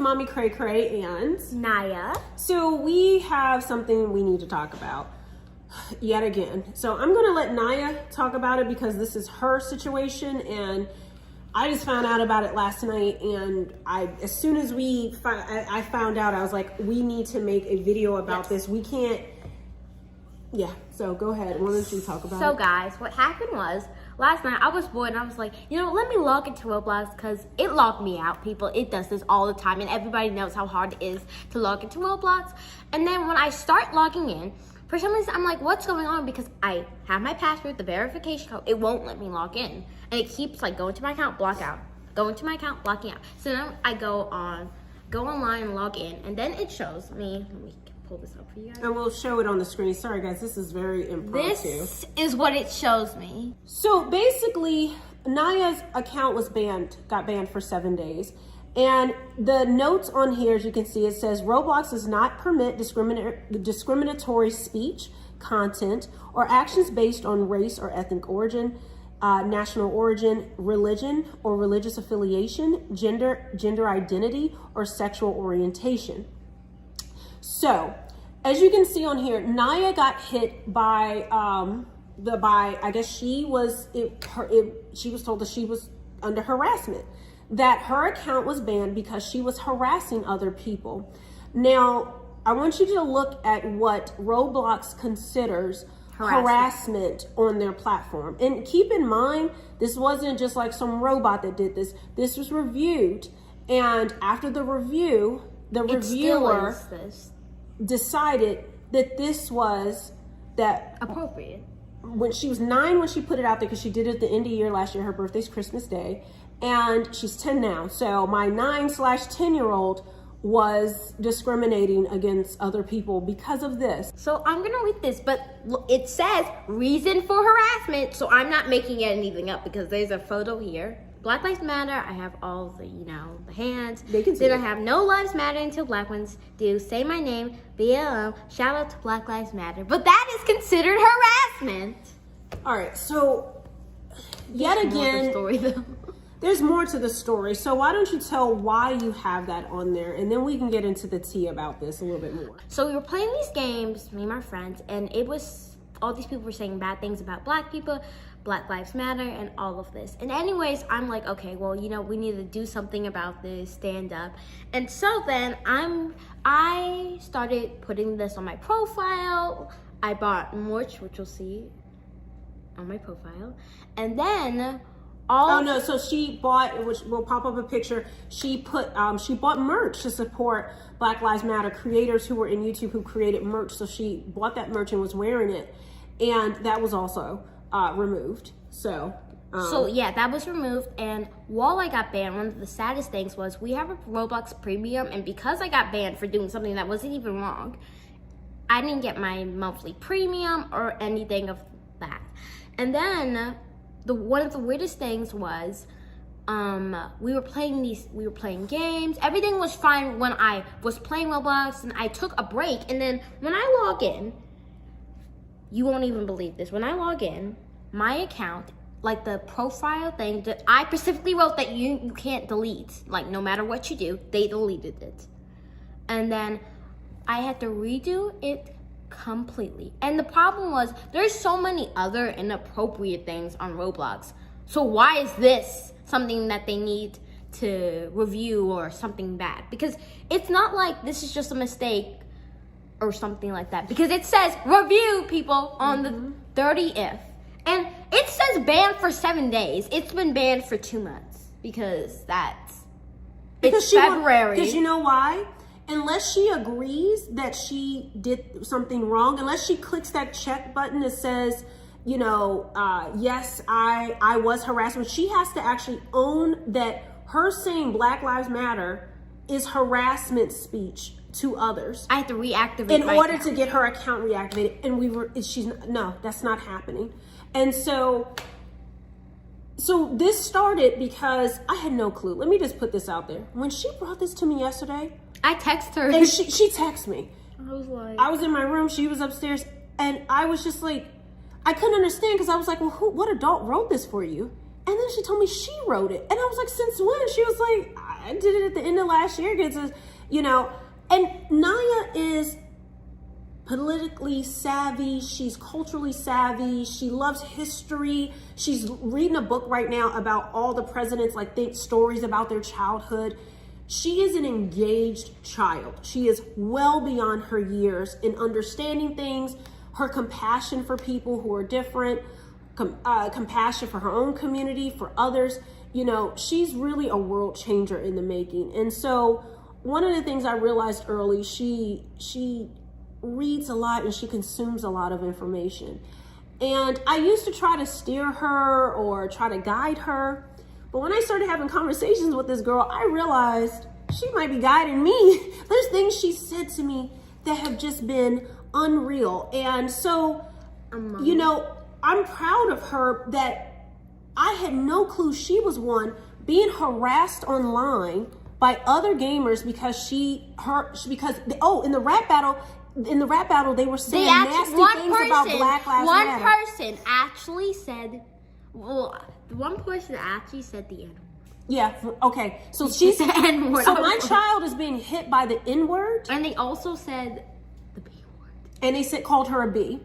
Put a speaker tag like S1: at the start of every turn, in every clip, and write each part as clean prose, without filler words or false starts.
S1: Mommy Cray Cray and
S2: Naiah.
S1: So we have something we need to talk about yet again. So I'm gonna let Naiah talk about it because this is her situation, and I just found out about it last night, and as soon as I found out, I was like, we need to make a video about this. We can't. Yeah, so go ahead. Why don't you talk about it?
S2: So guys, what happened was, last night I was bored and I was like, let me log into Roblox because it logged me out, people. It does this all the time and everybody knows how hard it is to log into Roblox. And then when I start logging in, for some reason I'm like, what's going on? Because I have my password, the verification code, it won't let me log in. And it keeps like going to my account, block out. Going to my account, blocking out. So then I go online and log in, and then it shows me, let me pull this up for you guys.
S1: And we'll show it on the screen. Sorry guys, this is very impromptu.
S2: This is what it shows me.
S1: So basically, Naiah's account was got banned for 7 days. And the notes on here, as you can see, it says Roblox does not permit discriminatory speech, content, or actions based on race or ethnic origin, national origin, religion or religious affiliation, gender identity, or sexual orientation. So, as you can see on here, Naiah got hit by I guess she was told that she was under harassment, that her account was banned because she was harassing other people. Now, I want you to look at what Roblox considers harassment on their platform. And keep in mind, this wasn't just like some robot that did this. This was reviewed, and after the review, the reviewer decided that this was
S2: appropriate.
S1: When she was 9, when she put it out there, because she did it at the end of the year last year, her birthday's Christmas Day, and she's 10 now. So my 9/10-year-old was discriminating against other people because of this.
S2: So I'm gonna read this, but it says reason for harassment, so I'm not making anything up because there's a photo here. Black Lives Matter, I have all the, the hands.
S1: They can see
S2: then
S1: it.
S2: I have no lives matter until black ones do. Say my name, BLM, shout out to Black Lives Matter. But that is considered harassment.
S1: All right, so yet again,
S2: Story, though.
S1: There's more to the story. So why don't you tell why you have that on there, and then we can get into the tea about this a little bit more.
S2: So we were playing these games, me and my friends, and it was, all these people were saying bad things about black people, Black Lives Matter, and all of this. And anyways, I'm like, okay, well, we need to do something about this, stand up. And so then I started putting this on my profile. I bought merch, which you'll see on my profile. And then
S1: so she bought, which will pop up a picture, she bought merch to support Black Lives Matter creators who were in YouTube who created merch. So she bought that merch and was wearing it, and that was also removed. So
S2: yeah, that was removed. And while I got banned, one of the saddest things was we have a Roblox premium, and because I got banned for doing something that wasn't even wrong, I didn't get my monthly premium or anything of that. And then one of the weirdest things was we were playing games. Everything was fine when I was playing Roblox, and I took a break. And then when I log in, you won't even believe this. When I log in, my account, like the profile thing that I specifically wrote that you can't delete, like no matter what you do, they deleted it. And then I had to redo it completely. And the problem was, there's so many other inappropriate things on Roblox. So why is this something that they need to review or something bad? Because it's not like this is just a mistake or something like that. Because it says review, people, on the 30th. And it says banned for 7 days. It's been banned for 2 months because it's February.
S1: Because you know why? Unless she agrees that she did something wrong, unless she clicks that check button that says, yes, I was harassed, but she has to actually own that her saying Black Lives Matter is harassment speech to others.
S2: I have to reactivate
S1: in order to get her account reactivated. And no, that's not happening. And so this started because I had no clue. Let me just put this out there. When she brought this to me yesterday,
S2: I texted her.
S1: And she texted me.
S2: I
S1: was in my room, she was upstairs, and I was just like, I couldn't understand because I was like, well, what adult wrote this for you? And then she told me she wrote it. And I was like, since when? She was like, I did it at the end of last year. You know, and Naiah is politically savvy. She's culturally savvy. She loves history. She's reading a book right now about all the presidents, like stories about their childhood. She is an engaged child. She is well beyond her years in understanding things, her compassion for people who are different, compassion for her own community, for others. You know, she's really a world changer in the making. And so one of the things I realized early, she reads a lot and she consumes a lot of information. And I used to try to steer her or try to guide her. But when I started having conversations with this girl, I realized she might be guiding me. There's things she said to me that have just been unreal. And so, you know, I'm proud of her that I had no clue she was one being harassed online by other gamers because in the rap battle they were saying nasty things about Black Lives Matter.
S2: One person actually said, one person actually said the N-word.
S1: Yeah, okay. So she's
S2: the N-word.
S1: So my child is being hit by the N-word.
S2: And they also said the B-word.
S1: And they called her a B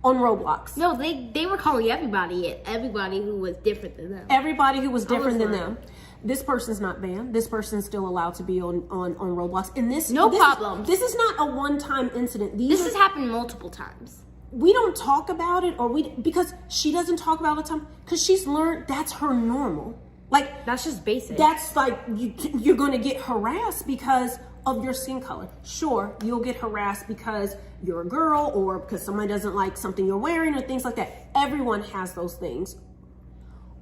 S1: on Roblox.
S2: No, they were calling everybody who was different than them.
S1: Everybody who was different than them. This person's not banned. This person's still allowed to be on Roblox. And this
S2: problem.
S1: This is not a one-time incident.
S2: This has happened multiple times.
S1: We don't talk about it, because she doesn't talk about it all the time, because she's learned that's her normal. Like,
S2: that's just basic.
S1: That's like you're going to get harassed because of your skin color. Sure, you'll get harassed because you're a girl or because somebody doesn't like something you're wearing or things like that. Everyone has those things.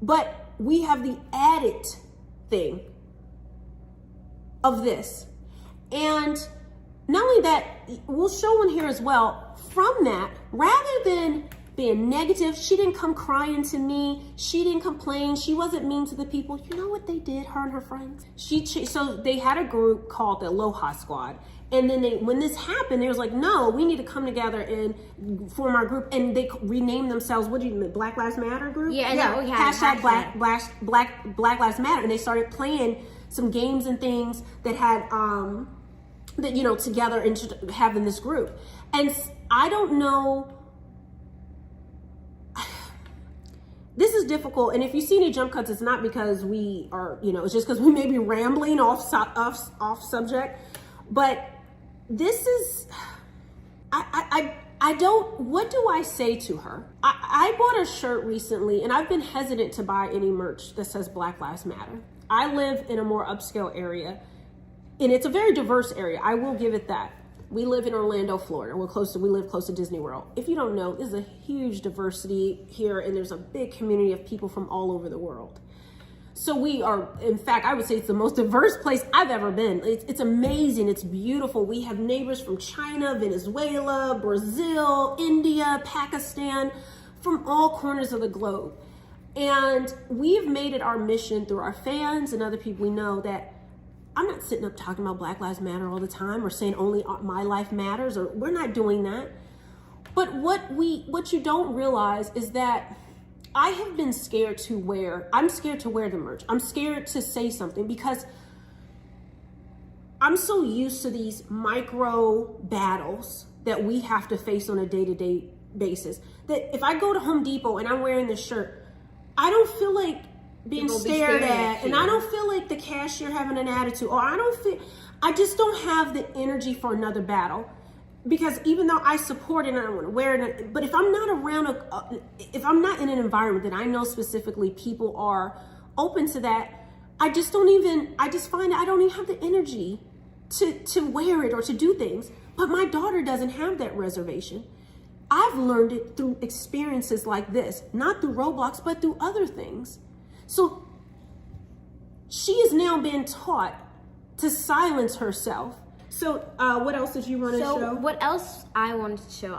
S1: But we have the added thing of this. And not only that, we'll show in here as well, from that, rather than being negative, she didn't come crying to me. She didn't complain. She wasn't mean to the people. You know what they did, her and her friends? So they had a group called the Aloha Squad. And then when this happened, they was like, no, we need to come together and form our group. And they renamed themselves, what do you mean, Black Lives Matter group?
S2: Yeah.
S1: Hashtag Black Lives Matter. And they started playing some games and things that had, together into having this group. And I don't know, this is difficult, and if you see any jump cuts, it's not because we are, it's just because we may be rambling off subject. But this is, I don't, what do I say to her? I bought a shirt recently, and I've been hesitant to buy any merch that says Black Lives Matter. I live in a more upscale area, and it's a very diverse area. I will give it that. We live in Orlando, Florida. We live close to Disney World. If you don't know, there's a huge diversity here, and there's a big community of people from all over the world. So we are, in fact, I would say it's the most diverse place I've ever been. It's amazing. It's beautiful. We have neighbors from China, Venezuela, Brazil, India, Pakistan, from all corners of the globe. And we've made it our mission through our fans and other people we know that I'm not sitting up talking about Black Lives Matter all the time or saying only my life matters, or we're not doing that. But what you don't realize is that I have been scared to wear the merch. I'm scared to say something because I'm so used to these micro battles that we have to face on a day-to-day basis that if I go to Home Depot and I'm wearing this shirt, I don't feel like being stared at, and I don't feel like the cashier having an attitude, or I just don't have the energy for another battle, because even though I support it and I want to wear it, but if I'm not around, if I'm not in an environment that I know specifically people are open to that, I just find I don't even have the energy to wear it or to do things. But my daughter doesn't have that reservation. I've learned it through experiences like this, not through Roblox, but through other things. So she is now being taught to silence herself. So what else did you want to show?
S2: So what else I wanted to show?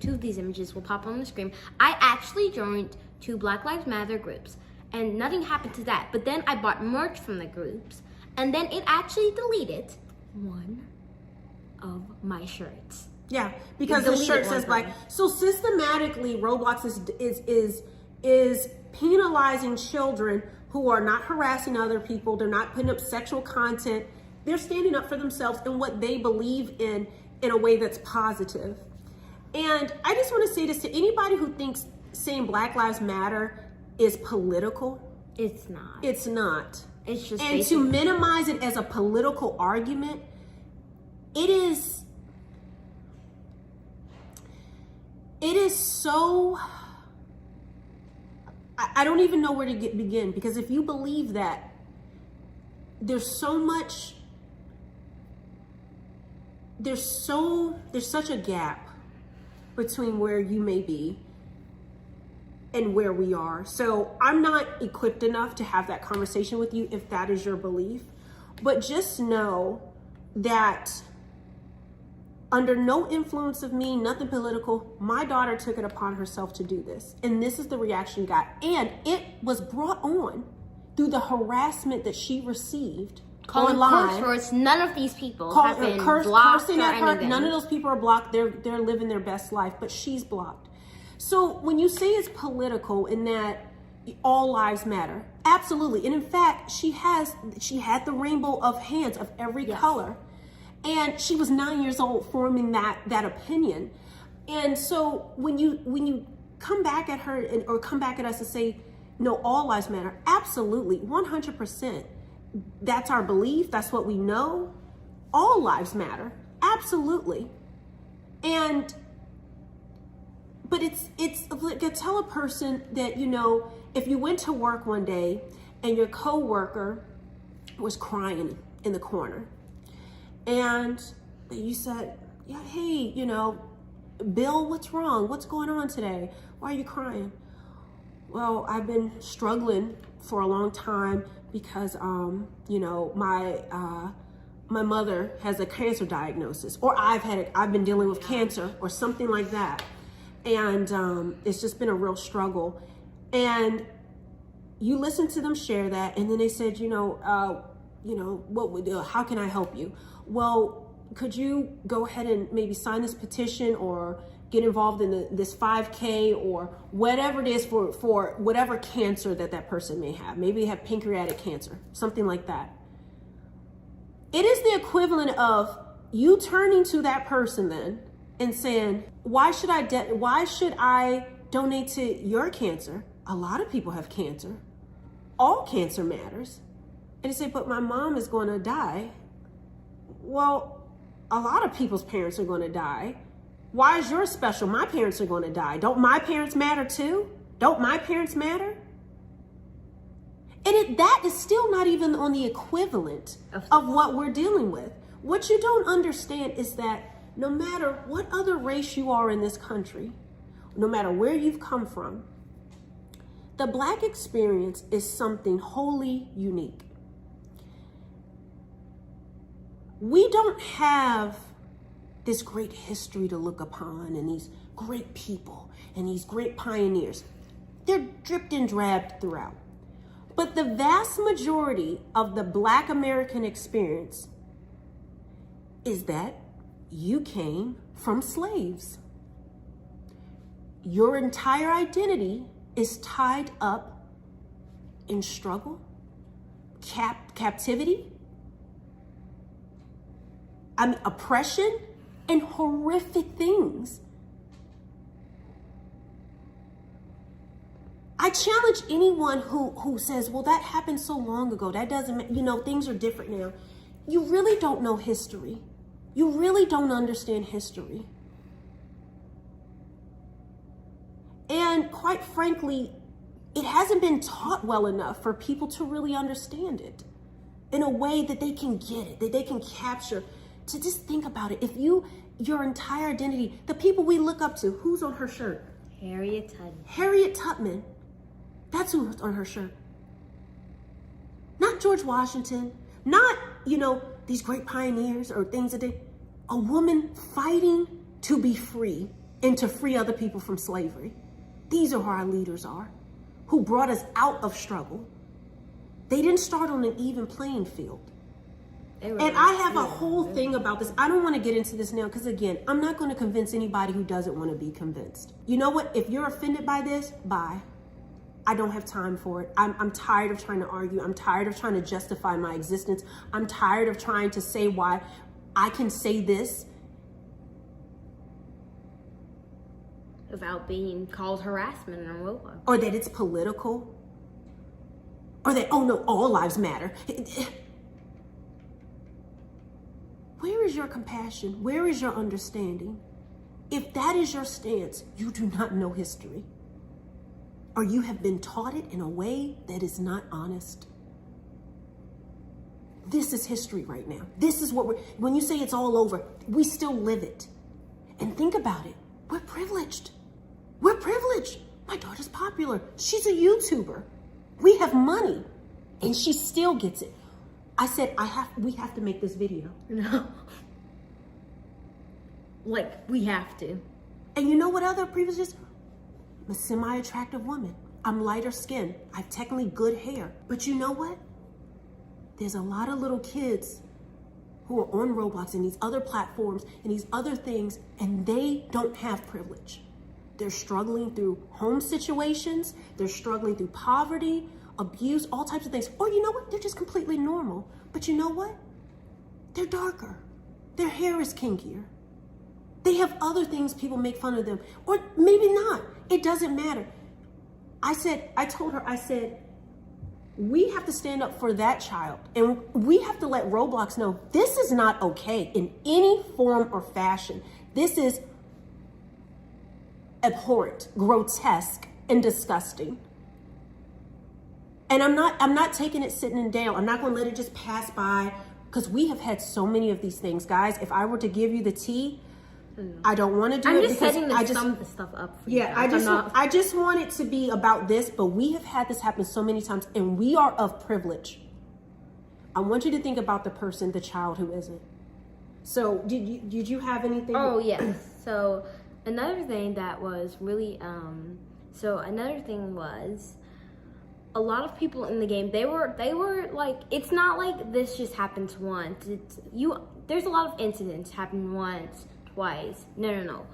S2: Two of these images will pop on the screen. I actually joined 2 Black Lives Matter groups, and nothing happened to that. But then I bought merch from the groups, and then it actually deleted one of my shirts.
S1: Yeah, because the shirt says Black. So systematically, Roblox is is penalizing children who are not harassing other people. They're not putting up sexual content. They're standing up for themselves and what they believe in a way that's positive. And I just want to say this to anybody who thinks saying Black Lives Matter is political.
S2: It's not.
S1: It's not.
S2: It's just
S1: and to minimize it as a political argument, it is so, I don't even know where to begin, because if you believe that, there's such a gap between where you may be and where we are. So I'm not equipped enough to have that conversation with you if that is your belief, but just know that under no influence of me, nothing political, my daughter took it upon herself to do this. And this is the reaction you got. And it was brought on through the harassment that she received online.
S2: Curse words. None of these people have been blocked or anything.
S1: None of those people are blocked. They're living their best life, but she's blocked. So when you say it's political in that all lives matter, absolutely. And in fact, she had the rainbow of hands of every color. And she was 9 years old forming that opinion. And so when you come back at her or come back at us and say, no, all lives matter, absolutely, 100%. That's our belief. That's what we know. All lives matter, absolutely. But it's like tell a person that, if you went to work one day and your coworker was crying in the corner, and you said, yeah, hey, Bill, what's wrong? What's going on today? Why are you crying? Well, I've been struggling for a long time because, my mother has a cancer diagnosis, or I've been dealing with cancer or something like that. And it's just been a real struggle. And you listen to them share that, and then they said, how can I help you? Well, could you go ahead and maybe sign this petition or get involved in this 5K or whatever it is for whatever cancer that person may have. Maybe they have pancreatic cancer, something like that. It is the equivalent of you turning to that person then and saying, why should I donate to your cancer? A lot of people have cancer. All cancer matters. And they say, but my mom is going to die. Well, a lot of people's parents are going to die. Why is yours special? My parents are going to die. Don't my parents matter too? Don't my parents matter? And that is still not even on the equivalent of what we're dealing with. What you don't understand is that no matter what other race you are in this country, no matter where you've come from, the Black experience is something wholly unique. We don't have this great history to look upon and these great people and these great pioneers. They're dripped and drabbed throughout. But the vast majority of the Black American experience is that you came from slaves. Your entire identity is tied up in struggle, captivity, oppression, and horrific things. I challenge anyone who says, well, that happened so long ago. That doesn't, things are different now. You really don't know history. You really don't understand history. And quite frankly, it hasn't been taught well enough for people to really understand it in a way that they can get it, that they can capture. To just think about it. If your entire identity, the people we look up to, who's on her shirt?
S2: Harriet Tubman.
S1: Harriet Tubman. That's who's on her shirt. Not George Washington, not, these great pioneers or things that a woman fighting to be free and to free other people from slavery. These are who our leaders are, who brought us out of struggle. They didn't start on an even playing field. And I have a whole thing about this. I don't want to get into this now because, again, I'm not going to convince anybody who doesn't want to be convinced. You know what? If you're offended by this, bye. I don't have time for it. I'm tired of trying to argue. I'm tired of trying to justify my existence. I'm tired of trying to say why I can say this
S2: without being called harassment on Roblox.
S1: or that it's political or that, oh no, all lives matter. Where is your compassion? Where is your understanding? If that is your stance, you do not know history, or you have been taught it in a way that is not honest. This is history right now. This is what when you say it's all over, we still live it. And think about it. We're privileged. We're privileged. My daughter's popular. She's a YouTuber. We have money, and she still gets it. I said, we have to make this video.
S2: No. Like, we have to.
S1: And you know what other privileges? I'm a semi-attractive woman. I'm lighter skinned. I have technically good hair. But you know what? There's a lot of little kids who are on Roblox and these other platforms and these other things, and they don't have privilege. They're struggling through home situations. They're struggling through poverty, abuse, all types of things. Or you know what? They're just completely normal. But you know what? They're darker. Their hair is kinkier. They have other things people make fun of them. Or maybe not. It doesn't matter. I told her, we have to stand up for that child. And we have to let Roblox know this is not okay in any form or fashion. This is abhorrent, grotesque, and disgusting. And I'm not taking it sitting down. I'm not going to let it just pass by, because we have had so many of these things, guys. If I were to give you the tea, I don't want to do it.
S2: I'm just setting some of the stuff up for you guys.
S1: I just want it to be about this, but we have had this happen so many times, and we are of privilege. I want you to think about the person, the child who isn't. So did you have anything?
S2: Oh, yes. So another thing that was really, a lot of people in the game, they were like, it's not like this just happens once. There's a lot of incidents happen once, twice. No.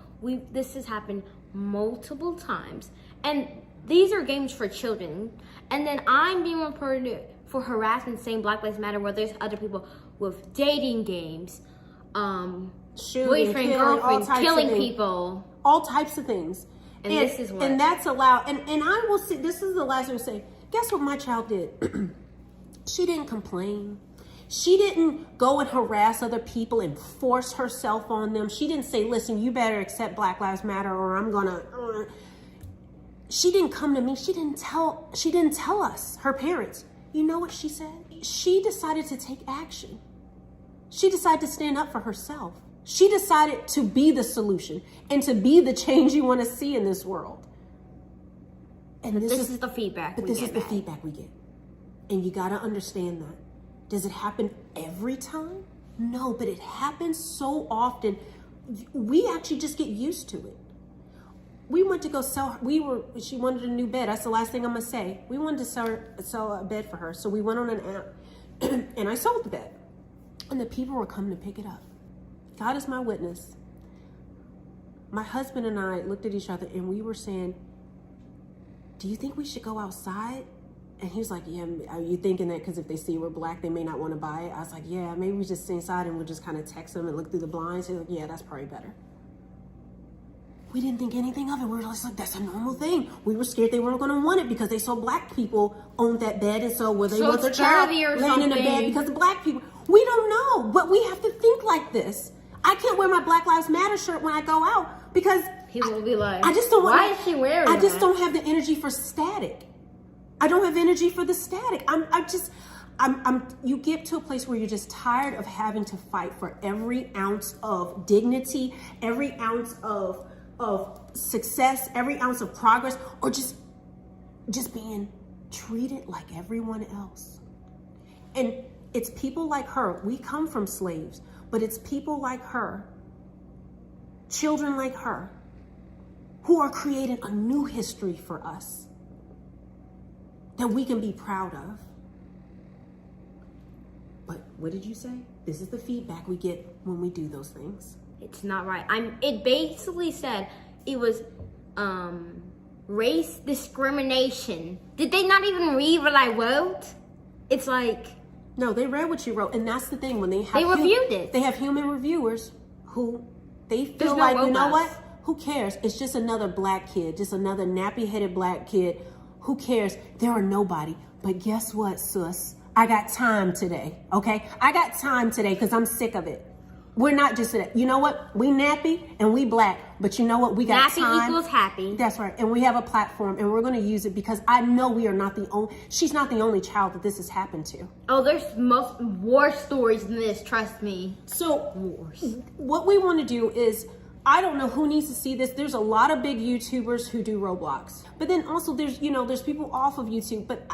S2: This has happened multiple times. And these are games for children. And then I'm being reported for harassment, saying Black Lives Matter, where there's other people with dating games,
S1: Shooting,
S2: boyfriend, girlfriend, killing people.
S1: All types of things.
S2: And this is what.
S1: And that's allowed. And I will say, this is the last thing I'll say. Guess what my child did? She didn't complain. She didn't go and harass other people and force herself on them. She didn't say, listen, you better accept Black Lives Matter or I'm gonna. She didn't come to me. She didn't tell us, her parents. You know what she said? She decided to take action. She decided to stand up for herself. She decided to be the solution and to be the change you want to see in this world. And this is
S2: the feedback.
S1: But this is the feedback we get. And you got to understand that. Does it happen every time? No, but it happens so often. We actually just get used to it. We went to go sell her. She wanted a new bed. That's the last thing I'm going to say. We wanted to sell a bed for her. So we went on an app and I sold the bed. And the people were coming to pick it up. God is my witness. My husband and I looked at each other and we were saying, do you think we should go outside? And he was like, yeah, are you thinking that because if they see we're Black, they may not want to buy it? I was like, yeah, maybe we just stay inside and we'll just kind of text them and look through the blinds. He's like, yeah, that's probably better. We didn't think anything of it. We were just like, that's a normal thing. We were scared they weren't going to want it because they saw Black people own that bed. And so they want their child laying in the bed because of Black people. We don't know, but we have to think like this. I can't wear my Black Lives Matter shirt when I go out because
S2: people will be like,
S1: I just don't want.
S2: Why is she wearing
S1: I just don't have the energy for static. I don't have energy for the static. You get to a place where you're just tired of having to fight for every ounce of dignity, every ounce of success, every ounce of progress, or just being treated like everyone else. And it's people like her. We come from slaves, but it's people like her, children like her, who are creating a new history for us that we can be proud of. But what did you say? This is the feedback we get when we do those things.
S2: It's not right. It basically said it was race discrimination. Did they not even read what I wrote? It's like...
S1: No, they read what you wrote, and that's the thing. When they
S2: reviewed it.
S1: They have human reviewers who they feel
S2: There's no
S1: like, you
S2: robots.
S1: know what? Who cares? It's just another black kid, just another nappy-headed black kid. Who cares? There are nobody. But guess what, sus? I got time today, okay? I got time today because I'm sick of it. We're not just that. You know what? We nappy and we black, but you know what? We got
S2: nappy
S1: time.
S2: equals happy.
S1: That's right. And we have a platform, and we're going to use it because I know we are not the only. She's not the only child that this has happened to.
S2: Oh, there's most worse stories than this. Trust me.
S1: So
S2: Worse.
S1: what we want to do is, I don't know who needs to see this. There's a lot of big YouTubers who do Roblox, but then also there's people off of YouTube. But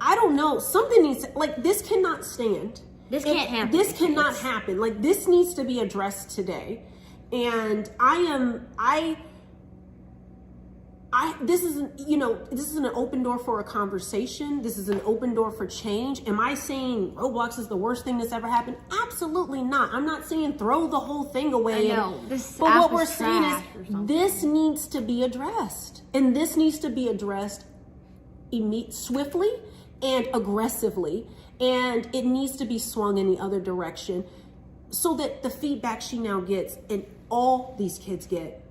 S1: I don't know. Something needs to, this cannot stand.
S2: This can't happen.
S1: This cannot happen. This needs to be addressed today. And this is an open door for a conversation. This is an open door for change. Am I saying Roblox is the worst thing that's ever happened? Absolutely not. I'm not saying throw the whole thing away.
S2: I know.
S1: But what we're saying is this needs to be addressed. And this needs to be addressed swiftly and aggressively. And it needs to be swung in the other direction so that the feedback she now gets and all these kids get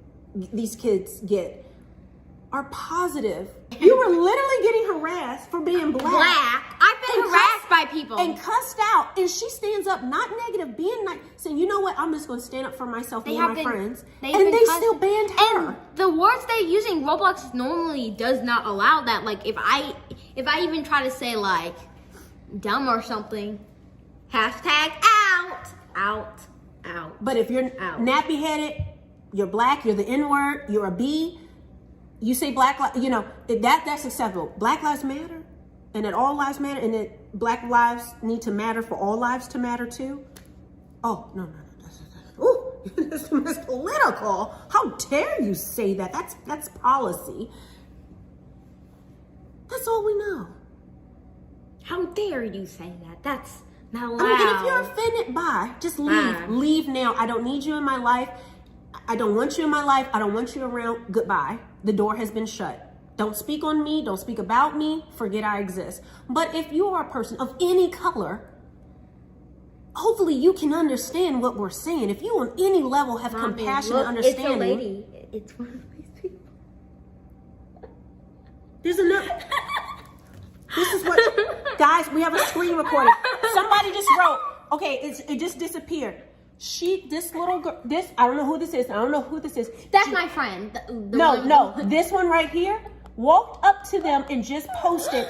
S1: are positive. You were literally getting harassed for being black.
S2: I've been harassed by people.
S1: And cussed out. And she stands up, not negative, being nice, saying, you know what, I'm just going to stand up for myself and my friends. And they still banned her.
S2: And the words they're using, Roblox normally does not allow that. If I even try to say dumb or something, hashtag out.
S1: But if you're nappy headed, you're black, you're the N-word, you're a B, you say black, that's acceptable. Black lives matter, and that all lives matter, and that black lives need to matter for all lives to matter too. Oh, no. Ooh, this is political. How dare you say that? That's policy. That's all we know.
S2: How dare you say that? That's not allowed.
S1: And if you're offended, bye. Just leave.
S2: Bye.
S1: Leave now. I don't need you in my life. I don't want you in my life. I don't want you around. Goodbye. The door has been shut. Don't speak on me. Don't speak about me. Forget I exist. But if you are a person of any color, hopefully you can understand what we're saying. If you on any level have compassion and understanding.
S2: It's a lady. It's one of these people.
S1: There's enough. This is what, guys, we have a screen recording. Somebody just wrote, okay, it just disappeared. This little girl, I don't know who this is.
S2: That's my friend.
S1: No, this one right here walked up to them and just posted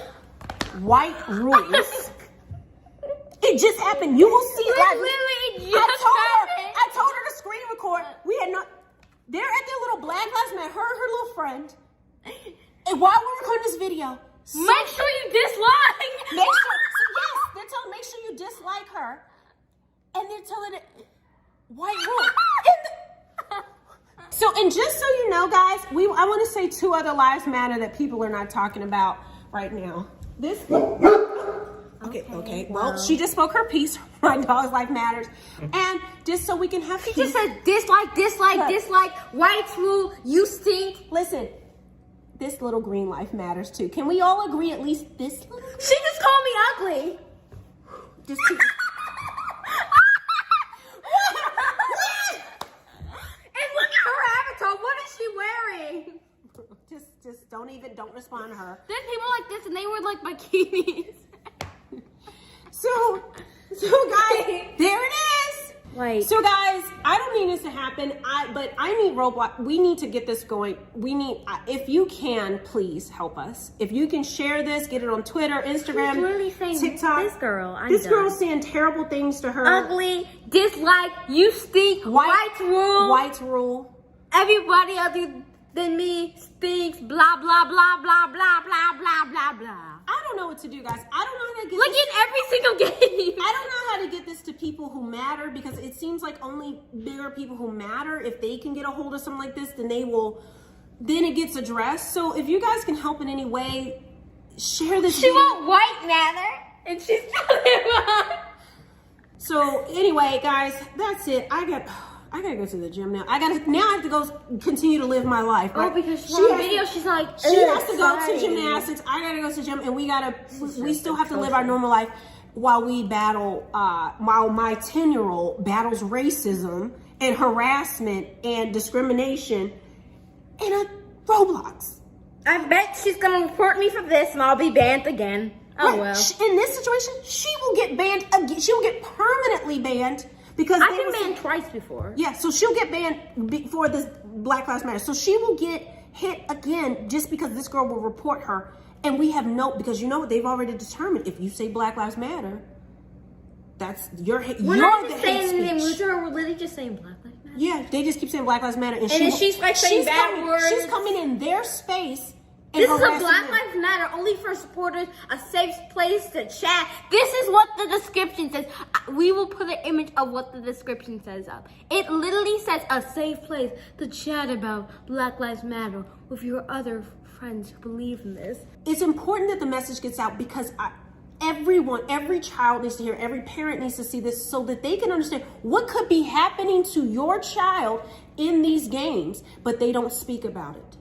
S1: white rules. It just happened. You will see live. I told her to screen record. They're at their little Black Lives Matter, her and her little friend. And while we're recording this video,
S2: make sure you dislike.
S1: They're telling make sure you dislike her. And they're telling it white rule. And just so you know, guys, I want to say 2 other lives matter that people are not talking about right now. Okay. Well, she just spoke her piece. My dog's life matters. And just so we can have
S2: She just said dislike, white rule, you stink.
S1: Listen, this little green life matters too. Can we all agree at least this little?
S2: She just called me ugly.
S1: Just
S2: And look at her avatar. What is she wearing?
S1: don't respond to her.
S2: There's people like this and they wear bikinis.
S1: So guys, there it is. So guys, I don't need this to happen. But I need Roblox. We need to get this going. If you can, please help us. If you can share this, get it on Twitter, Instagram,
S2: really saying
S1: TikTok.
S2: This girl,
S1: girl's saying terrible things to her.
S2: Ugly, dislike, you stink, white
S1: rule.
S2: Everybody other than me stinks, blah, blah, blah, blah, blah, blah, blah, blah, blah.
S1: I don't know what to do, guys. I don't know how to get
S2: like
S1: this.
S2: in every single game.
S1: I don't know how to get this to people who matter, because it seems like only bigger people who matter, if they can get a hold of something like this, then it gets addressed. So if you guys can help in any way, share this
S2: She
S1: video.
S2: won't white matter, and she's talking about.
S1: So anyway, guys, that's it. I gotta go to the gym now. I have to go continue to live my life.
S2: Oh,
S1: Right?
S2: because she's on video, she's like,
S1: she has to go to gymnastics. I gotta go to the gym, and we still have to live our normal life while we battle. While my 10-year-old battles racism and harassment and discrimination in a Roblox.
S2: I bet she's gonna report me for this, and I'll be banned again. Oh
S1: Right.
S2: well.
S1: In this situation, she will get banned again. She will get permanently banned because
S2: I've been banned twice before.
S1: Yeah, so she'll get banned for this Black Lives Matter. So she will get hit again just because this girl will report her. And we have because you know what? They've already determined if you say Black Lives Matter, that's
S2: We're not just saying anything. We're literally just saying Black Lives Matter.
S1: Yeah, they just keep saying Black Lives Matter. And
S2: she's like saying bad words.
S1: She's coming in their space.
S2: This is a Black Lives Matter, only for supporters, a safe place to chat. This is what the description says. We will put an image of what the description says up. It literally says a safe place to chat about Black Lives Matter with your other friends who believe in this.
S1: It's important that the message gets out because every child needs to hear, every parent needs to see this so that they can understand what could be happening to your child in these games, but they don't speak about it.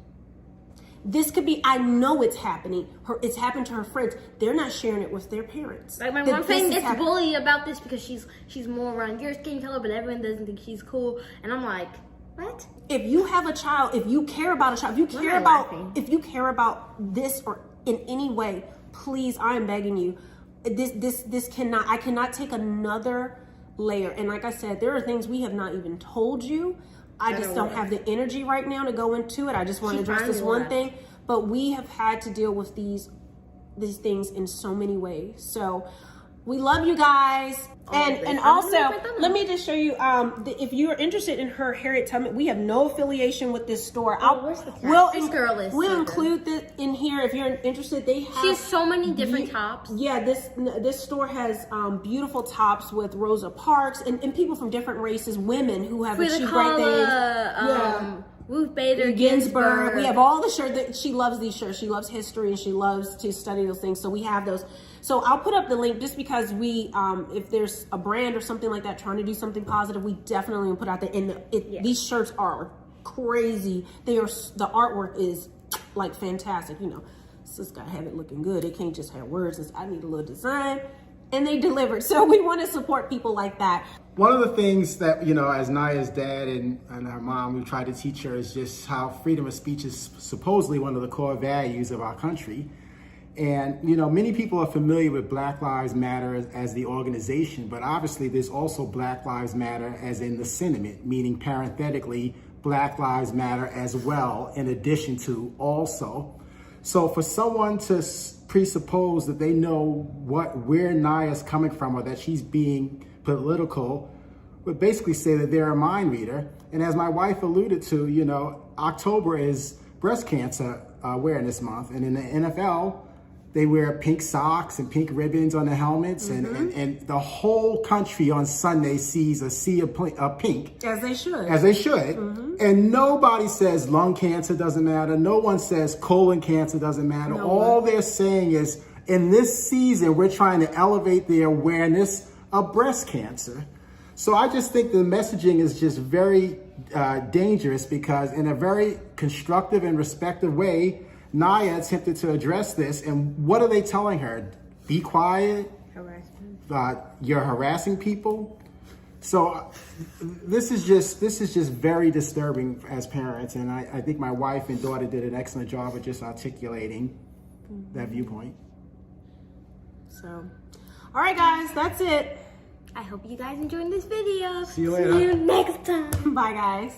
S1: This could be, I know it's happening. It's happened to her friends. They're not sharing it with their parents.
S2: Like my mom saying it's bullied about this because she's more around your skin color, but everyone doesn't think she's cool. And I'm like, what?
S1: If you have a child, if you care about a child, if you care about this or in any way, please, I am begging you. I cannot take another layer. And like I said, there are things we have not even told you. I just don't have the energy right now to go into it. I just want to address this one thing. But we have had to deal with these things in so many ways. So we love you guys. And also, let me just show you, if you are interested in her Harriet Tubman, we have no affiliation with this store. We'll include this in here if you're interested.
S2: She has so many different tops.
S1: Yeah, this store has beautiful tops with Rosa Parks and people from different races, women who have achieved great things.
S2: Ruth Bader
S1: Ginsburg. We have all the shirts. That she loves these shirts. She loves history and she loves to study those things. So we have those. So I'll put up the link just because if there's a brand or something like that trying to do something positive, we definitely will put out there. And these shirts are crazy. The artwork is like fantastic. You know, it's just gotta have it looking good. It can't just have words. I need a little design. And they delivered. So we want to support people like that.
S3: One of the things that, you know, as Naiah's dad and her mom, we tried to teach her is just how freedom of speech is supposedly one of the core values of our country. And, you know, many people are familiar with Black Lives Matter as the organization, but obviously there's also Black Lives Matter as in the sentiment, meaning parenthetically, Black Lives Matter as well, in addition to also. So for someone to presuppose that they know where Naiah's coming from or that she's being political would basically say that they're a mind reader. And as my wife alluded to, you know, October is breast cancer awareness month. And in the NFL, they wear pink socks and pink ribbons on the helmets. And the whole country on Sunday sees a sea of pink.
S1: As they should.
S3: As they should. And nobody says lung cancer doesn't matter. No one says colon cancer doesn't matter. All they're saying is, in this season, we're trying to elevate the awareness of breast cancer. So I just think the messaging is just very dangerous because in a very constructive and respectful way, Naiah attempted to address this. And what are they telling her? Be quiet. You're harassing people. So this is just very disturbing as parents. And I think my wife and daughter did an excellent job of just articulating that viewpoint.
S1: So, all right, guys, that's it.
S2: I hope you guys enjoyed this video.
S3: See you later.
S2: See you next time.
S1: Bye, guys.